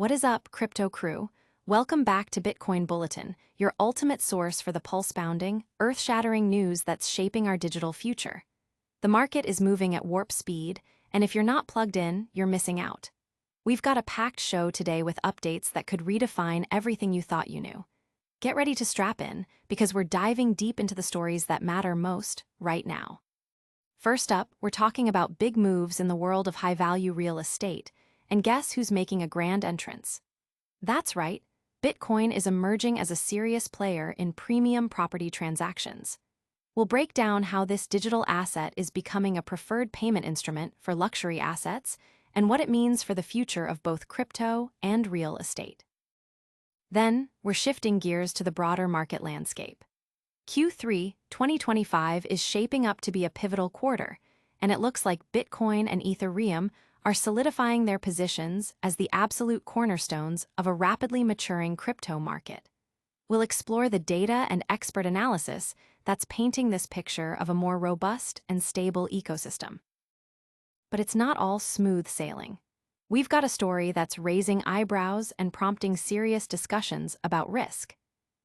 What is up, crypto crew? Welcome back to Bitcoin Bulletin, your ultimate source for the pulse-pounding, earth-shattering news that's shaping our digital future. The market is moving at warp speed, and if you're not plugged in, you're missing out. We've got a packed show today with updates that could redefine everything you thought you knew. Get ready to strap in, because we're diving deep into the stories that matter most right now. First up, we're talking about big moves in the world of high-value real estate, and guess who's making a grand entrance? That's right, Bitcoin is emerging as a serious player in premium property transactions. We'll break down how this digital asset is becoming a preferred payment instrument for luxury assets and what it means for the future of both crypto and real estate. Then, we're shifting gears to the broader market landscape. Q3 2025 is shaping up to be a pivotal quarter, and it looks like Bitcoin and Ethereum are solidifying their positions as the absolute cornerstones of a rapidly maturing crypto market. We'll explore the data and expert analysis that's painting this picture of a more robust and stable ecosystem. But it's not all smooth sailing. We've got a story that's raising eyebrows and prompting serious discussions about risk.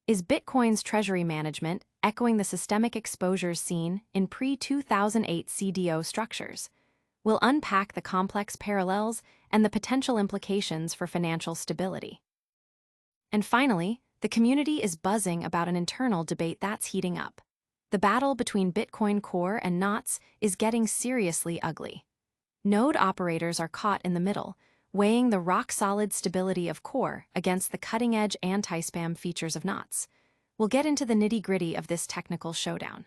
Is Bitcoin's treasury management echoing the systemic exposures seen in pre-2008 CDO structures? We'll unpack the complex parallels and the potential implications for financial stability. And finally, the community is buzzing about an internal debate that's heating up. The battle between Bitcoin Core and knots is getting seriously ugly. Node operators are caught in the middle, weighing the rock-solid stability of Core against the cutting-edge anti-spam features of knots. We'll get into the nitty-gritty of this technical showdown.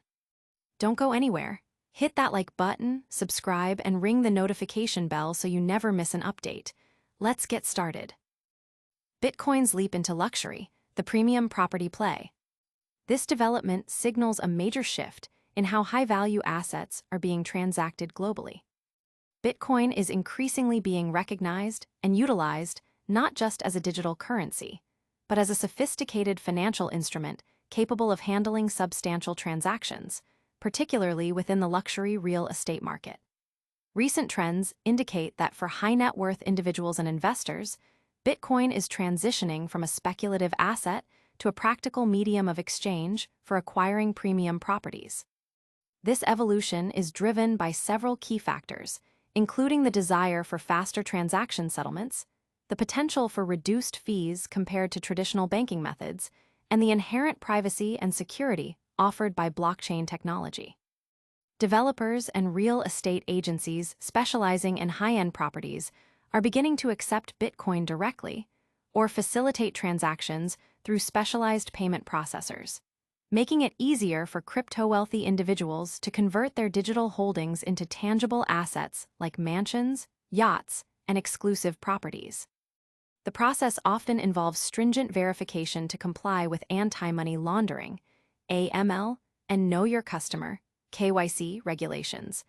Don't go anywhere. Hit that like button, subscribe, and ring the notification bell so you never miss an update. Let's get started. Bitcoin's leap into luxury, the premium property play. This development signals a major shift in how high-value assets are being transacted globally. Bitcoin is increasingly being recognized and utilized not just as a digital currency, but as a sophisticated financial instrument capable of handling substantial transactions, particularly within the luxury real estate market. Recent trends indicate that for high-net-worth individuals and investors, Bitcoin is transitioning from a speculative asset to a practical medium of exchange for acquiring premium properties. This evolution is driven by several key factors, including the desire for faster transaction settlements, the potential for reduced fees compared to traditional banking methods, and the inherent privacy and security offered by blockchain technology. Developers and real estate agencies specializing in high-end properties are beginning to accept Bitcoin directly or facilitate transactions through specialized payment processors, making it easier for crypto-wealthy individuals to convert their digital holdings into tangible assets like mansions, yachts, and exclusive properties. The process often involves stringent verification to comply with anti-money laundering, AML, and Know Your Customer, KYC regulations,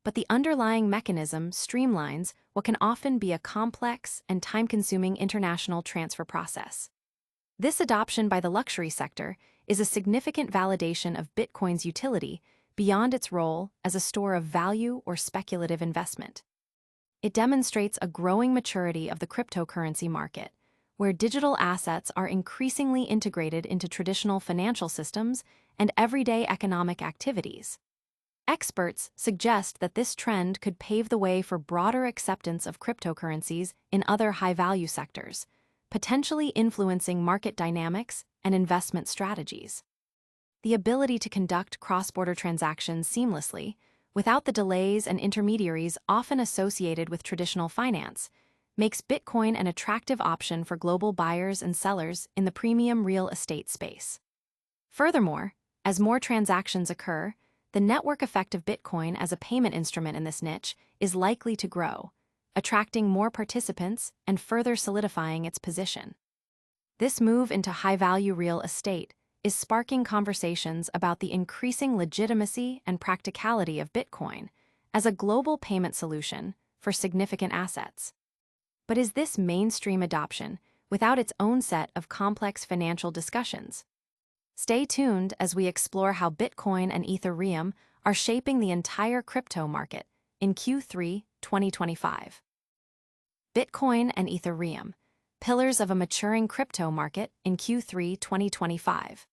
but the underlying mechanism streamlines what can often be a complex and time-consuming international transfer process. This adoption by the luxury sector is a significant validation of Bitcoin's utility beyond its role as a store of value or speculative investment. It demonstrates a growing maturity of the cryptocurrency market, where digital assets are increasingly integrated into traditional financial systems and everyday economic activities. Experts suggest that this trend could pave the way for broader acceptance of cryptocurrencies in other high-value sectors, potentially influencing market dynamics and investment strategies. The ability to conduct cross-border transactions seamlessly, without the delays and intermediaries often associated with traditional finance, makes Bitcoin an attractive option for global buyers and sellers in the premium real estate space. Furthermore, as more transactions occur, the network effect of Bitcoin as a payment instrument in this niche is likely to grow, attracting more participants and further solidifying its position. This move into high-value real estate is sparking conversations about the increasing legitimacy and practicality of Bitcoin as a global payment solution for significant assets. But is this mainstream adoption without its own set of complex financial discussions? Stay tuned as we explore how Bitcoin and Ethereum are shaping the entire crypto market in Q3 2025. Bitcoin and Ethereum, pillars of a maturing crypto market in Q3 2025.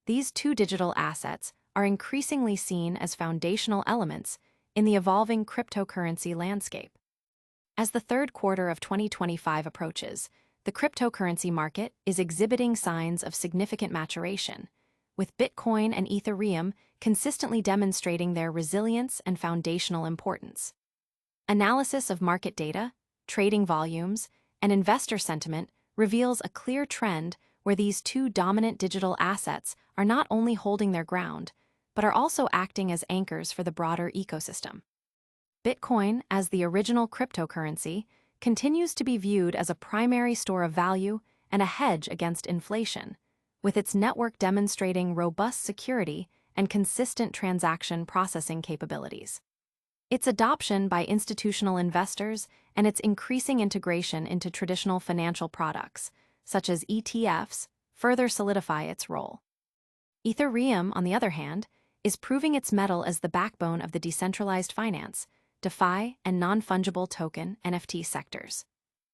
These two digital assets are increasingly seen as foundational elements in the evolving cryptocurrency landscape. As the third quarter of 2025 approaches, the cryptocurrency market is exhibiting signs of significant maturation, with Bitcoin and Ethereum consistently demonstrating their resilience and foundational importance. Analysis of market data, trading volumes, and investor sentiment reveals a clear trend where these two dominant digital assets are not only holding their ground, but are also acting as anchors for the broader ecosystem. Bitcoin, as the original cryptocurrency, continues to be viewed as a primary store of value and a hedge against inflation, with its network demonstrating robust security and consistent transaction processing capabilities. Its adoption by institutional investors and its increasing integration into traditional financial products, such as ETFs, further solidify its role. Ethereum, on the other hand, is proving its mettle as the backbone of the decentralized finance, DeFi, and non-fungible token (NFT) sectors.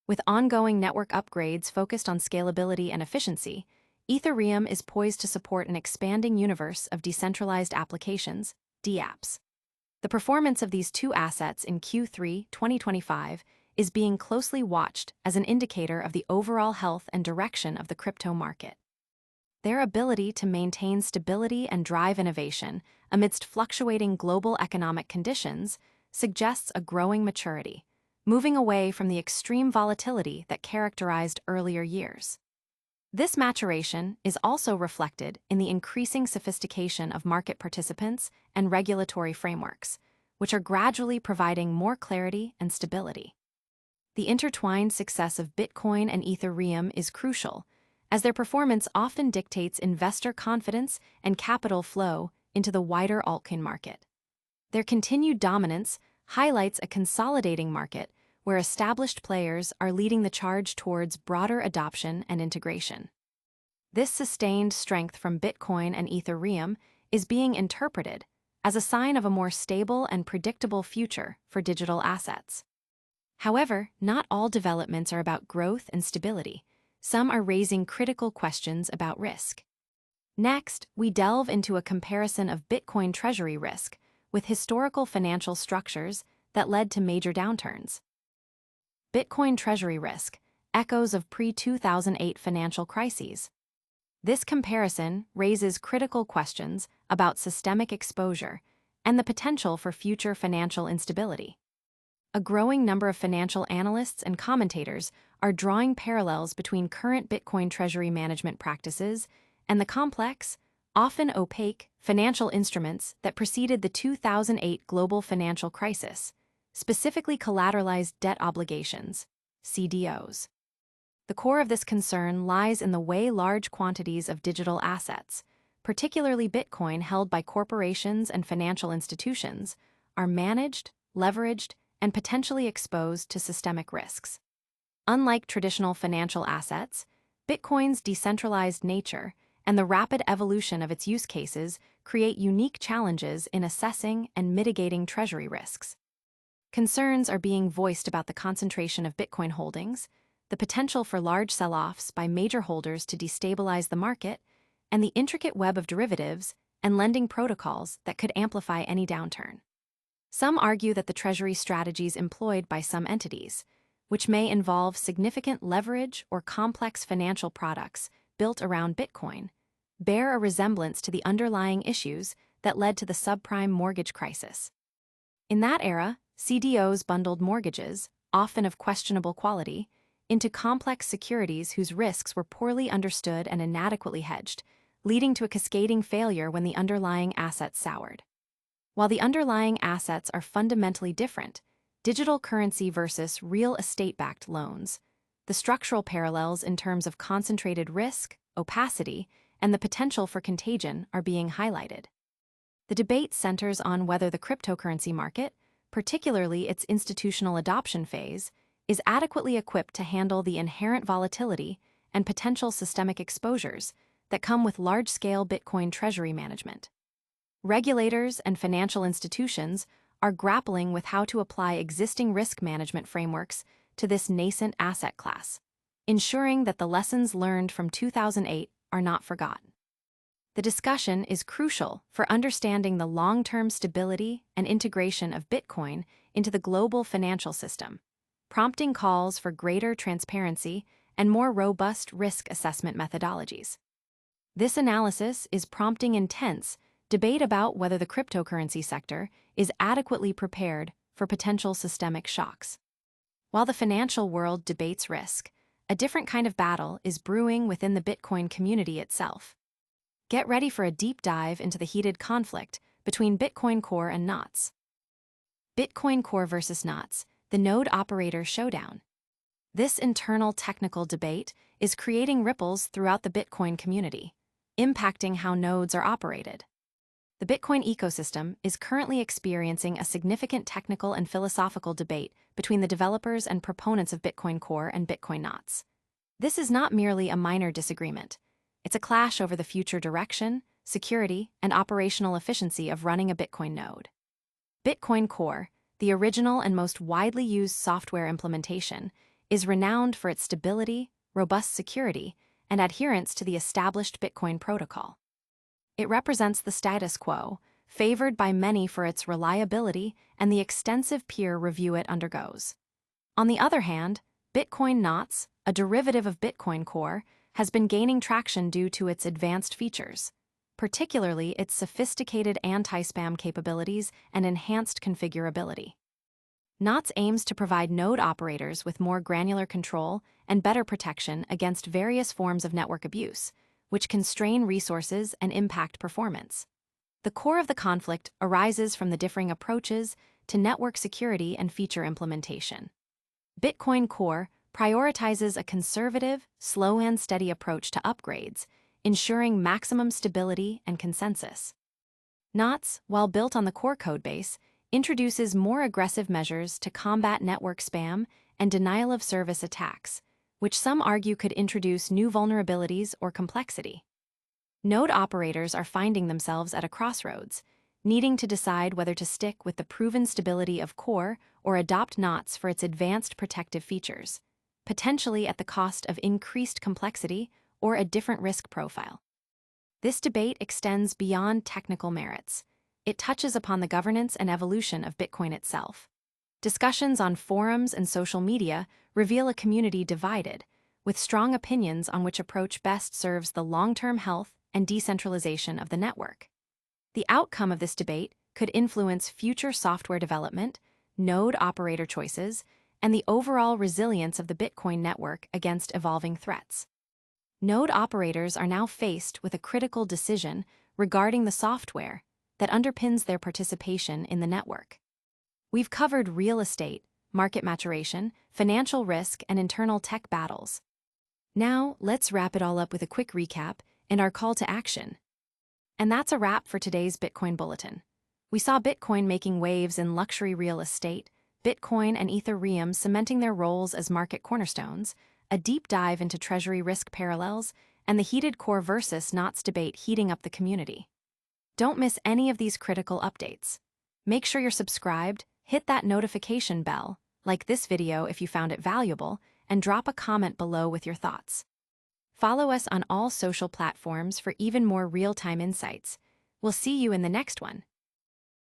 With ongoing network upgrades focused on scalability and efficiency, Ethereum is poised to support an expanding universe of decentralized applications, DApps. The performance of these two assets in Q3 2025 is being closely watched as an indicator of the overall health and direction of the crypto market. Their ability to maintain stability and drive innovation amidst fluctuating global economic conditions suggests a growing maturity, moving away from the extreme volatility that characterized earlier years. This maturation is also reflected in the increasing sophistication of market participants and regulatory frameworks, which are gradually providing more clarity and stability. The intertwined success of Bitcoin and Ethereum is crucial, as their performance often dictates investor confidence and capital flow into the wider altcoin market. Their continued dominance highlights a consolidating market where established players are leading the charge towards broader adoption and integration. This sustained strength from Bitcoin and Ethereum is being interpreted as a sign of a more stable and predictable future for digital assets. However, not all developments are about growth and stability. Some are raising critical questions about risk. Next, we delve into a comparison of Bitcoin treasury risk with historical financial structures that led to major downturns. Bitcoin treasury risk, echoes of pre-2008 financial crises. This comparison raises critical questions about systemic exposure and the potential for future financial instability. A growing number of financial analysts and commentators are drawing parallels between current Bitcoin treasury management practices and the complex, often opaque, financial instruments that preceded the 2008 global financial crisis, specifically collateralized debt obligations, CDOs. The core of this concern lies in the way large quantities of digital assets, particularly Bitcoin held by corporations and financial institutions, are managed, leveraged, and potentially exposed to systemic risks. Unlike traditional financial assets, Bitcoin's decentralized nature and the rapid evolution of its use cases create unique challenges in assessing and mitigating treasury risks. Concerns are being voiced about the concentration of Bitcoin holdings, the potential for large sell-offs by major holders to destabilize the market, and the intricate web of derivatives and lending protocols that could amplify any downturn. Some argue that the treasury strategies employed by some entities, which may involve significant leverage or complex financial products built around Bitcoin, bear a resemblance to the underlying issues that led to the subprime mortgage crisis. In that era, CDOs bundled mortgages, often of questionable quality, into complex securities whose risks were poorly understood and inadequately hedged, leading to a cascading failure when the underlying assets soured. While the underlying assets are fundamentally different, digital currency versus real estate-backed loans, the structural parallels in terms of concentrated risk, opacity, and the potential for contagion are being highlighted. The debate centers on whether the cryptocurrency market, particularly its institutional adoption phase, is adequately equipped to handle the inherent volatility and potential systemic exposures that come with large-scale Bitcoin treasury management. Regulators and financial institutions are grappling with how to apply existing risk management frameworks to this nascent asset class. ensuring that the lessons learned from 2008 are not forgotten. The discussion is crucial for understanding the long-term stability and integration of Bitcoin into the global financial system, prompting calls for greater transparency and more robust risk assessment methodologies. This analysis is prompting intense debate about whether the cryptocurrency sector is adequately prepared for potential systemic shocks. While the financial world debates risk, a different kind of battle is brewing within the Bitcoin community itself. Get ready for a deep dive into the heated conflict between Bitcoin Core and knots. Bitcoin Core versus knots, the node operator showdown. This internal technical debate is creating ripples throughout the Bitcoin community, impacting how nodes are operated. The Bitcoin ecosystem is currently experiencing a significant technical and philosophical debate between the developers and proponents of Bitcoin Core and Bitcoin knots. This is not merely a minor disagreement. It's a clash over the future direction, security, and operational efficiency of running a Bitcoin node. Bitcoin Core, the original and most widely used software implementation, is renowned for its stability, robust security, and adherence to the established Bitcoin protocol. It represents the status quo, favored by many for its reliability and the extensive peer review it undergoes. On the other hand, Bitcoin knots, a derivative of Bitcoin Core, has been gaining traction due to its advanced features, particularly its sophisticated anti-spam capabilities and enhanced configurability. Knots aims to provide node operators with more granular control and better protection against various forms of network abuse, which can strain resources and impact performance. The core of the conflict arises from the differing approaches to network security and feature implementation. Bitcoin Core prioritizes a conservative, slow and steady approach to upgrades, ensuring maximum stability and consensus. Knots, while built on the core codebase, introduces more aggressive measures to combat network spam and denial-of-service attacks, which some argue could introduce new vulnerabilities or complexity. Node operators are finding themselves at a crossroads, needing to decide whether to stick with the proven stability of Core or adopt knots for its advanced protective features, potentially at the cost of increased complexity or a different risk profile. This debate extends beyond technical merits. It touches upon the governance and evolution of Bitcoin itself. Discussions on forums and social media reveal a community divided, with strong opinions on which approach best serves the long-term health and decentralization of the network. The outcome of this debate could influence future software development, node operator choices, and the overall resilience of the Bitcoin network against evolving threats. Node operators are now faced with a critical decision regarding the software that underpins their participation in the network. We've covered real estate, market maturation, financial risk, and internal tech battles. Now, let's wrap it all up with a quick recap and our call to action. And that's a wrap for today's Bitcoin Bulletin. We saw Bitcoin making waves in luxury real estate, Bitcoin and Ethereum cementing their roles as market cornerstones, a deep dive into treasury risk parallels, and the heated core versus knots debate heating up the community. Don't miss any of these critical updates. Make sure you're subscribed, hit that notification bell, like this video if you found it valuable, and drop a comment below with your thoughts. Follow us on all social platforms for even more real-time insights. We'll see you in the next one.